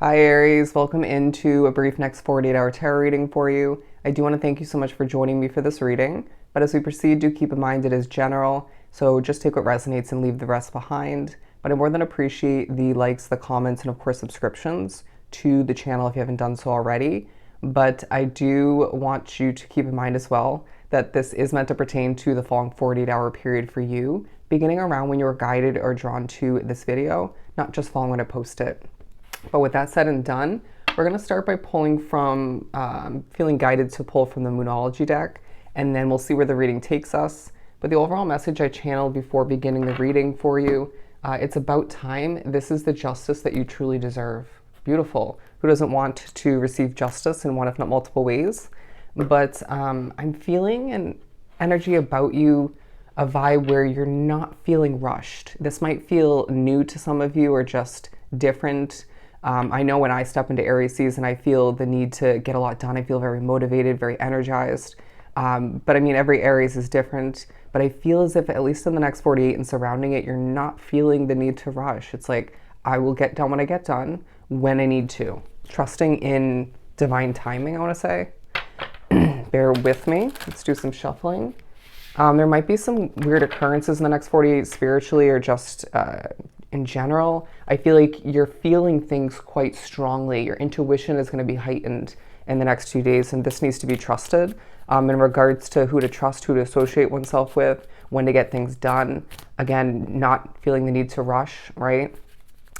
Hi Aries, welcome into a brief next 48-hour tarot reading for you. I do want to thank you so much for joining me for this reading, but as we proceed, do keep in mind it is general, so just take what resonates and leave the rest behind. But I more than appreciate the likes, the comments, and of course subscriptions to the channel if you haven't done so already. But I do want you to keep in mind as well that this is meant to pertain to the following 48-hour period for you, beginning around when you're guided or drawn to this video, not just following when I post it. But with that said and done, we're going to start by pulling from, feeling guided to pull from the Moonology deck, and then we'll see where the reading takes us. But the overall message I channeled before beginning the reading for you, it's about time. This is the justice that you truly deserve. Beautiful. Who doesn't want to receive justice in one, if not multiple ways? But I'm feeling an energy about you, a vibe where you're not feeling rushed. This might feel new to some of you or just different. I know when I step into Aries season, I feel the need to get a lot done. I feel very motivated, very energized. But I mean, every Aries is different. But I feel as if, at least in the next 48 and surrounding it, you're not feeling the need to rush. It's like, I will get done when I get done, when I need to. Trusting in divine timing, I want to say. Bear with me. Let's do some shuffling. There might be some weird occurrences in the next 48 spiritually or just in general. I feel like you're feeling things quite strongly. Your intuition is going to be heightened in the next 2 days, and this needs to be trusted in regards to who to trust, who to associate oneself with, when to get things done. Again, not feeling the need to rush, right?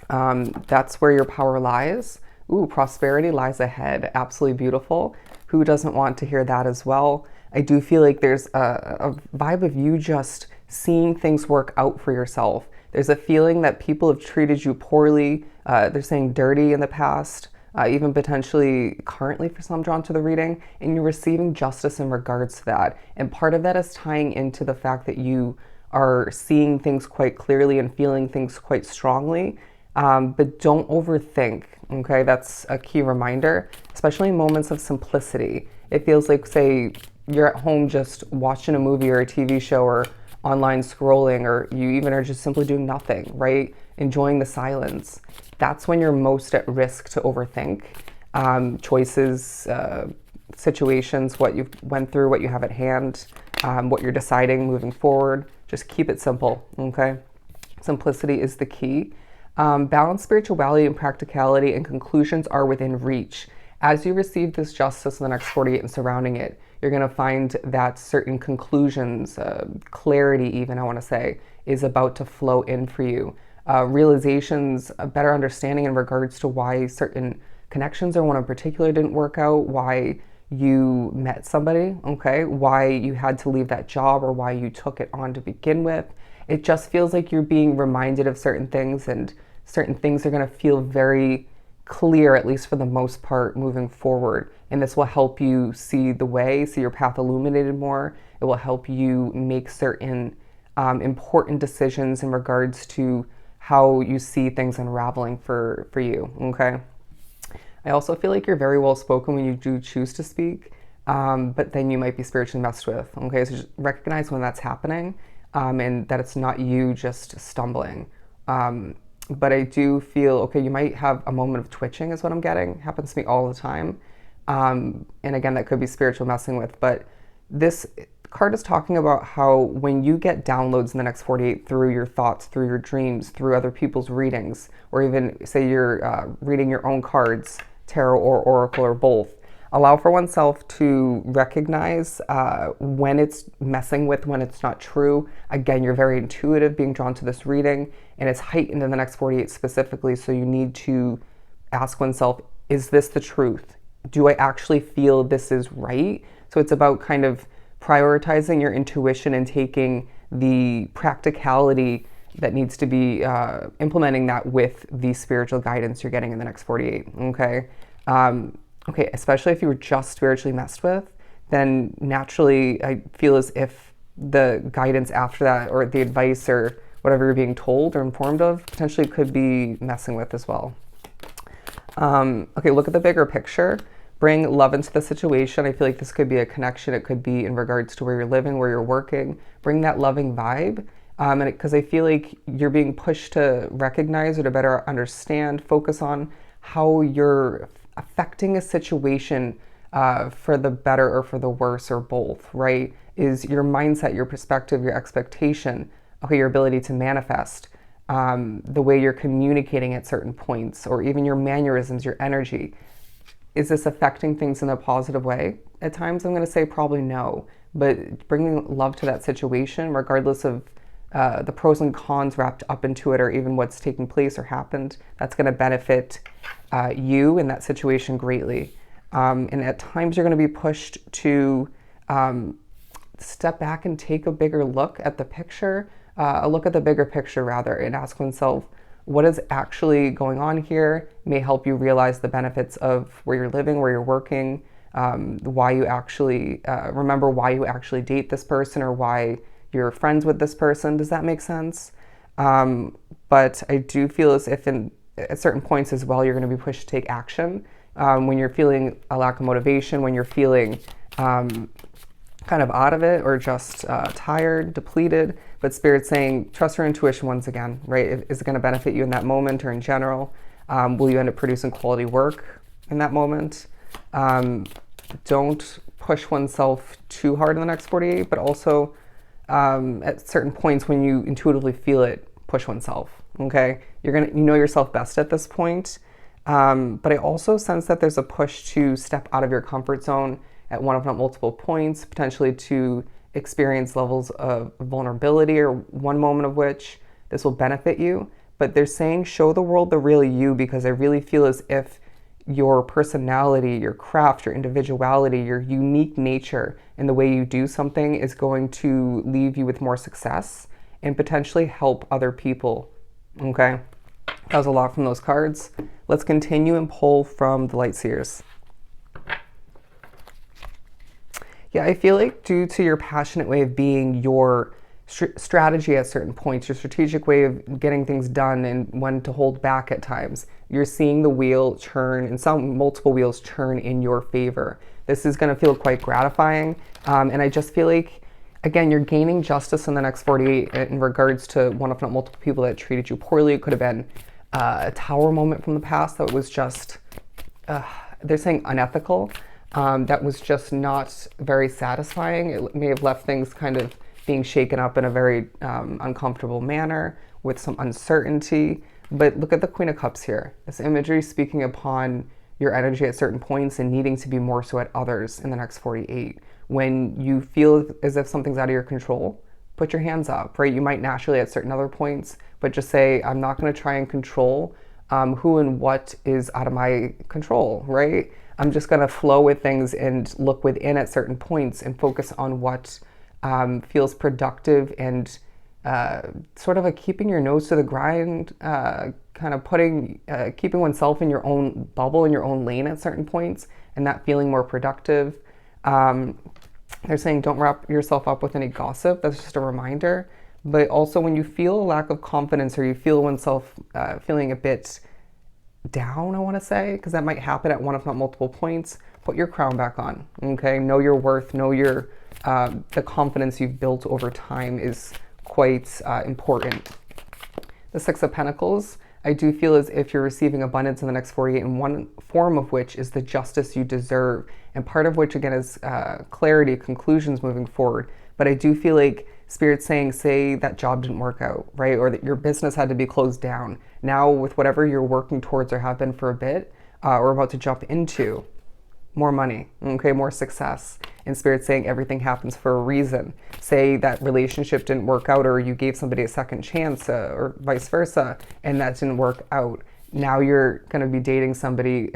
That's where your power lies. Ooh, prosperity lies ahead. Absolutely beautiful. Who doesn't want to hear that as well? I do feel like there's a vibe of you just seeing things work out for yourself. There's a feeling that people have treated you poorly. They're saying dirty in the past, even potentially currently for some drawn to the reading, and you're receiving justice in regards to that. And part of that is tying into the fact that you are seeing things quite clearly and feeling things quite strongly. But don't overthink, okay? That's a key reminder, especially in moments of simplicity. It feels like, say, you're at home just watching a movie or a TV show or online scrolling, or you even are just simply doing nothing, right? Enjoying the silence. That's when you're most at risk to overthink choices, situations, what you've went through, what you have at hand, what you're deciding moving forward. Just keep it simple, okay? Simplicity is the key. Balanced spirituality and practicality and conclusions are within reach. As you receive this justice in the next 48 and surrounding it, you're going to find that certain conclusions, clarity even, I want to say, is about to flow in for you. Realizations, a better understanding in regards to why certain connections or one in particular didn't work out, why you met somebody, okay, why you had to leave that job or why you took it on to begin with. It just feels like you're being reminded of certain things, and certain things are going to feel very clear, at least for the most part, moving forward. And this will help you see the way, see your path illuminated more. It will help you make certain important decisions in regards to how you see things unraveling for you, okay? I also feel like you're very well spoken when you do choose to speak, but then you might be spiritually messed with, okay? So just recognize when that's happening, and that it's not you just stumbling. But I do feel, okay, you might have a moment of twitching is what I'm getting. Happens to me all the time. And again, that could be spiritual messing with. But this card is talking about how when you get downloads in the next 48 through your thoughts, through your dreams, through other people's readings, or even say you're reading your own cards, tarot or oracle or both, allow for oneself to recognize when it's messing with, when it's not true. Again, you're very intuitive being drawn to this reading, and it's heightened in the next 48 specifically, so you need to ask oneself, is this the truth? Do I actually feel this is right? So it's about kind of prioritizing your intuition and taking the practicality that needs to be implementing that with the spiritual guidance you're getting in the next 48, okay? Okay, especially if you were just spiritually messed with, then naturally I feel as if the guidance after that, or the advice or whatever you're being told or informed of, potentially could be messing with as well. Okay, look at the bigger picture. Bring love into the situation. I feel like this could be a connection. It could be in regards to where you're living, where you're working. Bring that loving vibe. And because I feel like you're being pushed to recognize or to better understand, focus on how you're affecting a situation for the better or for the worse or both, right? Is your mindset, your perspective, your expectation, okay, your ability to manifest, the way you're communicating at certain points, or even your mannerisms, your energy. Is this affecting things in a positive way? At times, I'm going to say probably no, but bringing love to that situation, regardless of the pros and cons wrapped up into it, or even what's taking place or happened, that's going to benefit you in that situation greatly. And at times, you're going to be pushed to step back and take a bigger look at the picture, a look at the bigger picture rather, and ask oneself, what is actually going on here? May help you realize the benefits of where you're living, where you're working, why you actually remember why you actually date this person, or why you're friends with this person. Does that make sense? But I do feel as if at certain points as well, you're going to be pushed to take action. When you're feeling a lack of motivation, when you're feeling kind of out of it, or just tired, depleted, but Spirit's saying, trust your intuition once again, right? Is it going to benefit you in that moment or in general? Will you end up producing quality work in that moment? Don't push oneself too hard in the next 48, but also at certain points when you intuitively feel it, push oneself, okay? You know yourself best at this point. But I also sense that there's a push to step out of your comfort zone at one, if not multiple points, potentially to experience levels of vulnerability, or one moment of which this will benefit you. But they're saying, show the world the real you, because I really feel as if your personality, your craft, your individuality, your unique nature, and the way you do something is going to leave you with more success and potentially help other people, okay? That was a lot from those cards. Let's continue and pull from the Light Seers. Yeah, I feel like due to your passionate way of being, your strategy at certain points, your strategic way of getting things done and when to hold back at times, you're seeing the wheel churn, and multiple wheels churn in your favor. This is going to feel quite gratifying. And I just feel like, again, you're gaining justice in the next 48 in regards to one, if not multiple people that treated you poorly. It could have been a tower moment from the past that was just, they're saying unethical. That was just not very satisfying. It may have left things kind of being shaken up in a very uncomfortable manner with some uncertainty. But look at the Queen of Cups here. This imagery speaking upon your energy at certain points and needing to be more so at others in the next 48. When you feel as if something's out of your control, put your hands up, right? You might naturally at certain other points, but just say, I'm not going to try and control who and what is out of my control, right? I'm just going to flow with things and look within at certain points and focus on what feels productive, and sort of a keeping your nose to the grind, kind of keeping oneself in your own bubble, in your own lane at certain points, and that feeling more productive. They're saying don't wrap yourself up with any gossip. That's just a reminder. But also when you feel a lack of confidence, or you feel oneself feeling a bit down, I want to say, because that might happen at one, if not multiple points, put your crown back on, okay? Know your worth, know your the confidence you've built over time is quite important. The Six of Pentacles, I do feel as if you're receiving abundance in the next 48, and one form of which is the justice you deserve, and part of which again is clarity, conclusions moving forward. But I do feel like Spirit's saying, say that job didn't work out, right? Or that your business had to be closed down. Now with whatever you're working towards or have been for a bit, or about to jump into, more money, okay, more success. And Spirit's saying everything happens for a reason. Say that relationship didn't work out, or you gave somebody a second chance, or vice versa, and that didn't work out. Now you're going to be dating somebody,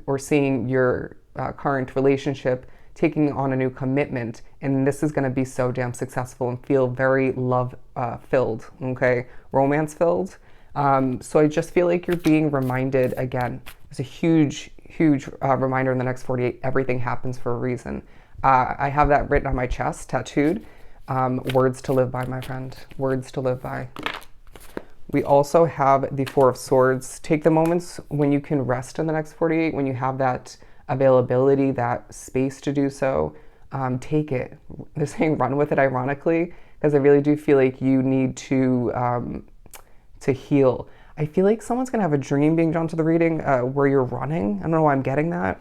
or seeing your current relationship taking on a new commitment, and this is going to be so damn successful and feel very love filled, okay, romance filled. So I just feel like you're being reminded again. It's a huge reminder in the next 48. Everything happens for a reason. I have that written on my chest, tattooed. Words to live by, my friend. Words to live by. We also have the Four of Swords. Take the moments when you can rest in the next 48, when you have that availability, that space to do so. Take it. They're saying run with it, ironically, because I really do feel like you need to heal. I feel like someone's going to have a dream being drawn to the reading where you're running. I don't know why I'm getting that.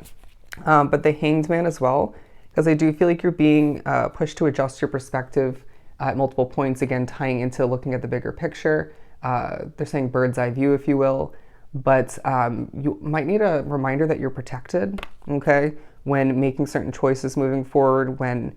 But the Hanged Man as well, because I do feel like you're being pushed to adjust your perspective at multiple points, again, tying into looking at the bigger picture. They're saying bird's eye view, if you will. But you might need a reminder that you're protected, okay, when making certain choices moving forward, when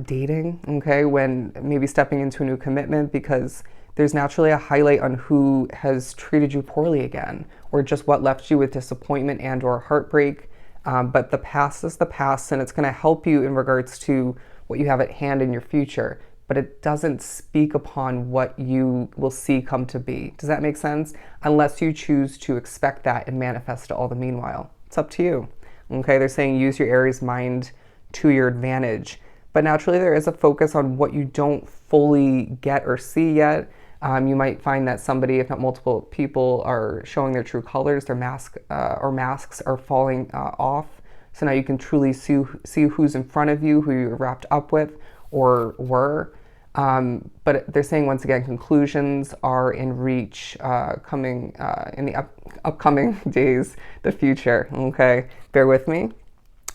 dating, okay, when maybe stepping into a new commitment, because there's naturally a highlight on who has treated you poorly again, or just what left you with disappointment and or heartbreak. But the past is the past, and it's going to help you in regards to what you have at hand in your future. But it doesn't speak upon what you will see come to be. Does that make sense? Unless you choose to expect that and manifest it all the meanwhile. It's up to you. Okay, they're saying use your Aries mind to your advantage. But naturally, there is a focus on what you don't fully get or see yet. You might find that somebody, if not multiple people, are showing their true colors. Their masks are falling off. So now you can truly see who's in front of you, who you're wrapped up with or were. But they're saying, once again, conclusions are in reach coming in the upcoming days, the future, okay? Bear with me.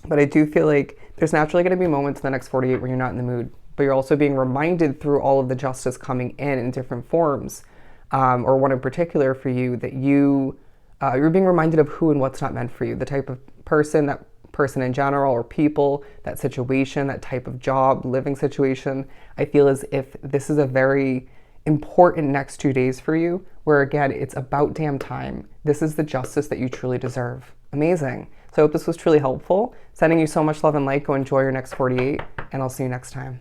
But I do feel like there's naturally going to be moments in the next 48 where you're not in the mood, but you're also being reminded through all of the justice coming in different forms, or one in particular for you, that you're being reminded of who and what's not meant for you, the type of person, that person in general, or people, that situation, that type of job, living situation. I feel as if this is a very important next 2 days for you, where again, it's about damn time. This is the justice that you truly deserve. Amazing. So I hope this was truly helpful. Sending you so much love and light. Go enjoy your next 48, and I'll see you next time.